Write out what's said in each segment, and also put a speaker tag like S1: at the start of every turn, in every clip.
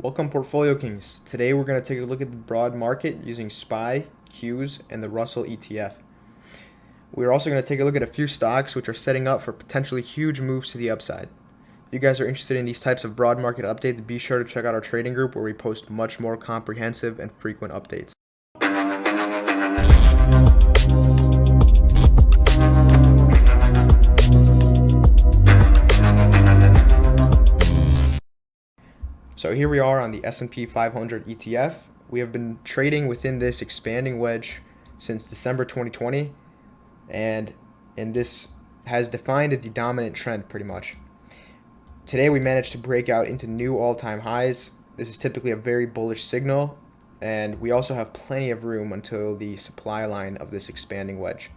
S1: Welcome, Portfolio Kings. Today we're going to take a look at the broad market using SPY, Qs, and the Russell ETF. We're also going to take a look at a few stocks which are setting up for potentially huge moves to the upside. If you guys are interested in these types of broad market updates, be sure to check out our trading group where we post much more comprehensive and frequent updates. So here we are on the S&P 500 ETF. We have been trading within this expanding wedge since December 2020, and this has defined the dominant trend pretty much. Today we managed to break out into new all-time highs. This is typically a very bullish signal, and we also have plenty of room until the supply line of this expanding wedge.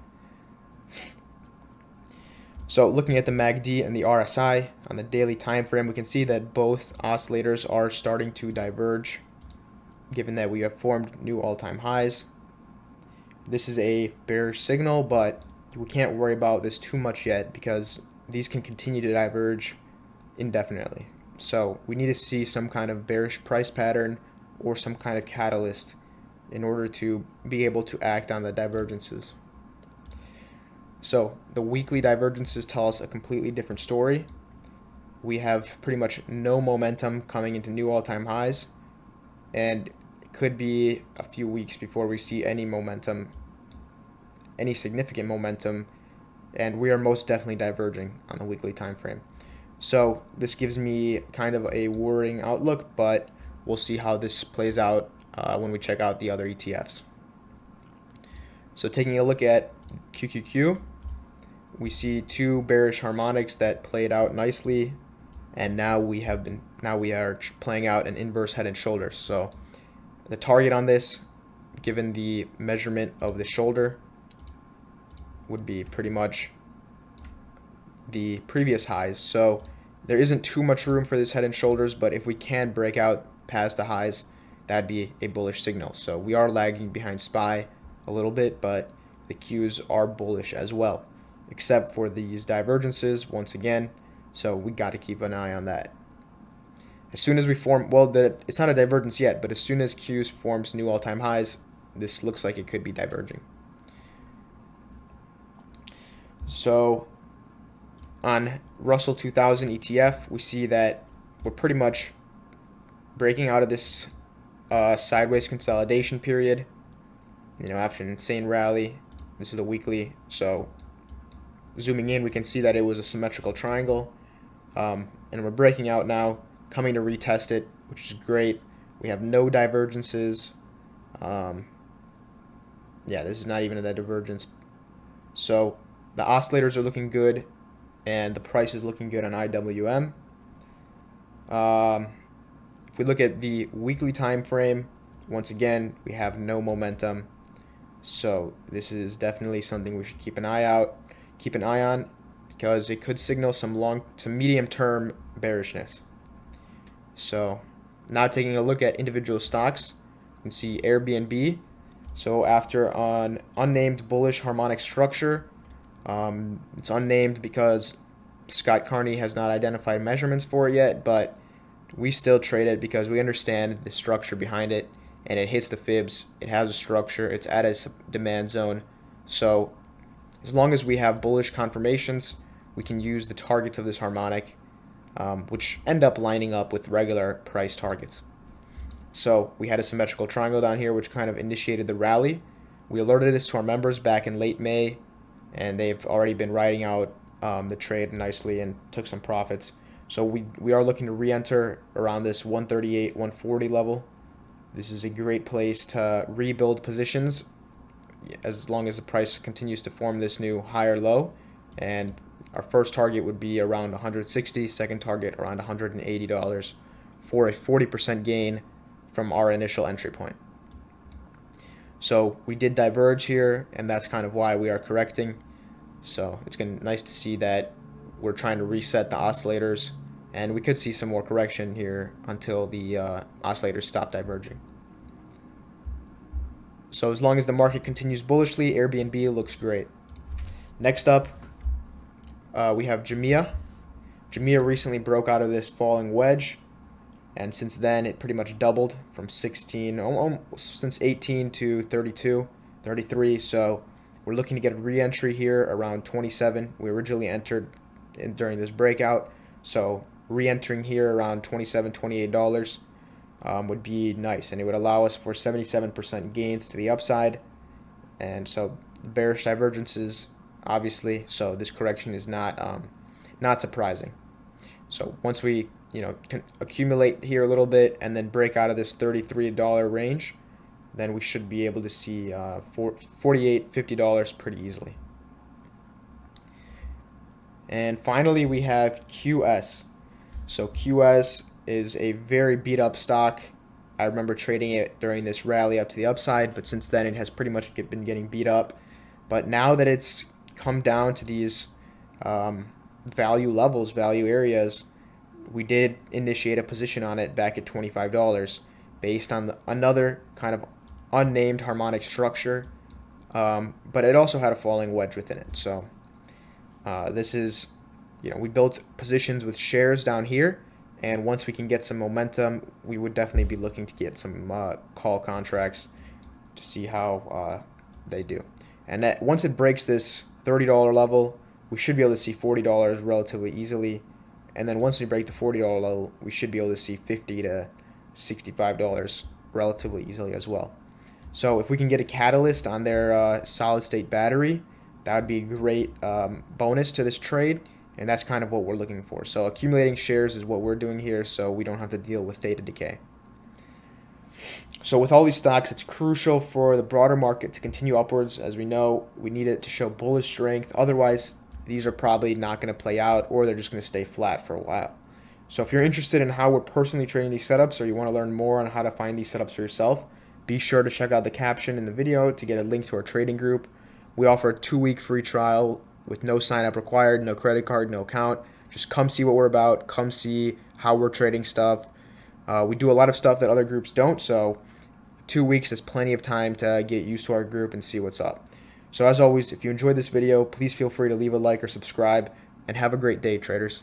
S1: So looking at the MACD and the RSI on the daily time frame, we can see that both oscillators are starting to diverge, given that we have formed new all-time highs. This is a bearish signal, but we can't worry about this too much yet because these can continue to diverge indefinitely. So we need to see some kind of bearish price pattern or some kind of catalyst in order to be able to act on the divergences. So the weekly divergences tell us a completely different story. We have pretty much no momentum coming into new all-time highs, and it could be a few weeks before we see any momentum, any significant momentum, and we are most definitely diverging on the weekly time frame. So this gives me kind of a worrying outlook, but we'll see how this plays out when we check out the other ETFs. So taking a look at QQQ, we see two bearish harmonics that played out nicely, and now we are playing out an inverse head and shoulders. So the target on this, given the measurement of the shoulder, would be pretty much the previous highs. So there isn't too much room for this head and shoulders, but if we can break out past the highs, that'd be a bullish signal. So we are lagging behind SPY a little bit, but the Qs are bullish as well, except for these divergences once again. So we got to keep an eye on that. As soon as we form, it's not a divergence yet, but as soon as Qs forms new all-time highs, this looks like it could be diverging. So on Russell 2000 ETF, we see that we're pretty much breaking out of this sideways consolidation period. After an insane rally. This is the weekly. So zooming in, we can see that it was a symmetrical triangle, and we're breaking out now, coming to retest it, which is great. We have no divergences. This is not even a divergence. So the oscillators are looking good, and the price is looking good on IWM. If we look at the weekly time frame, once again, we have no momentum. So this is definitely something we should keep an eye on, because it could signal some medium-term bearishness. So now taking a look at individual stocks, you can see Airbnb. So after an unnamed bullish harmonic structure, it's unnamed because Scott Carney has not identified measurements for it yet, but we still trade it because we understand the structure behind it, and it hits the fibs. It has a structure. It's at a demand zone. So as long as we have bullish confirmations, we can use the targets of this harmonic, which end up lining up with regular price targets. So we had a symmetrical triangle down here, which kind of initiated the rally. We alerted this to our members back in late May, and they've already been riding out the trade nicely and took some profits. So we are looking to re-enter around this 138, 140 level. This is a great place to rebuild positions as long as the price continues to form this new higher low. And our first target would be around 160, second target around $180 for a 40% gain from our initial entry point. So we did diverge here, and that's kind of why we are correcting. So it's nice to see that we're trying to reset the oscillators, and we could see some more correction here until the oscillators stop diverging. So as long as the market continues bullishly, Airbnb looks great. Next up, we have JMIA. JMIA recently broke out of this falling wedge, And since then, it pretty much doubled from 16, since 18 to 32, 33. So we're looking to get a re-entry here around 27. We originally entered during this breakout. So re-entering here around $27, $28 would be nice. And it would allow us for 77% gains to the upside. And so bearish divergences, obviously. So this correction is not surprising. So once we can accumulate here a little bit and then break out of this $33 range, then we should be able to see $48, $50 pretty easily. And finally, we have QS. So QS is a very beat up stock. I remember trading it during this rally up to the upside, but since then it has pretty much been getting beat up. But now that it's come down to these value levels, value areas, we did initiate a position on it back at $25 based on another kind of unnamed harmonic structure, but it also had a falling wedge within it. So this is, we built positions with shares down here, and once we can get some momentum, we would definitely be looking to get some call contracts to see how they do. And once it breaks this $30 level, we should be able to see $40 relatively easily. And then once we break the $40 level, we should be able to see $50 to $65 relatively easily as well. So if we can get a catalyst on their solid state battery, that would be a great bonus to this trade. And that's kind of what we're looking for. So accumulating shares is what we're doing here, so we don't have to deal with theta decay. So with all these stocks, it's crucial for the broader market to continue upwards. As we know, we need it to show bullish strength. Otherwise, these are probably not going to play out, or they're just going to stay flat for a while. So if you're interested in how we're personally trading these setups, or you want to learn more on how to find these setups for yourself, be sure to check out the caption in the video to get a link to our trading group. We offer a 2-week free trial with no sign up required, no credit card, no account. Just come see what we're about. Come see how we're trading stuff. We do a lot of stuff that other groups don't, so 2 weeks is plenty of time to get used to our group and see what's up. So as always, if you enjoyed this video, please feel free to leave a like or subscribe, and have a great day, traders.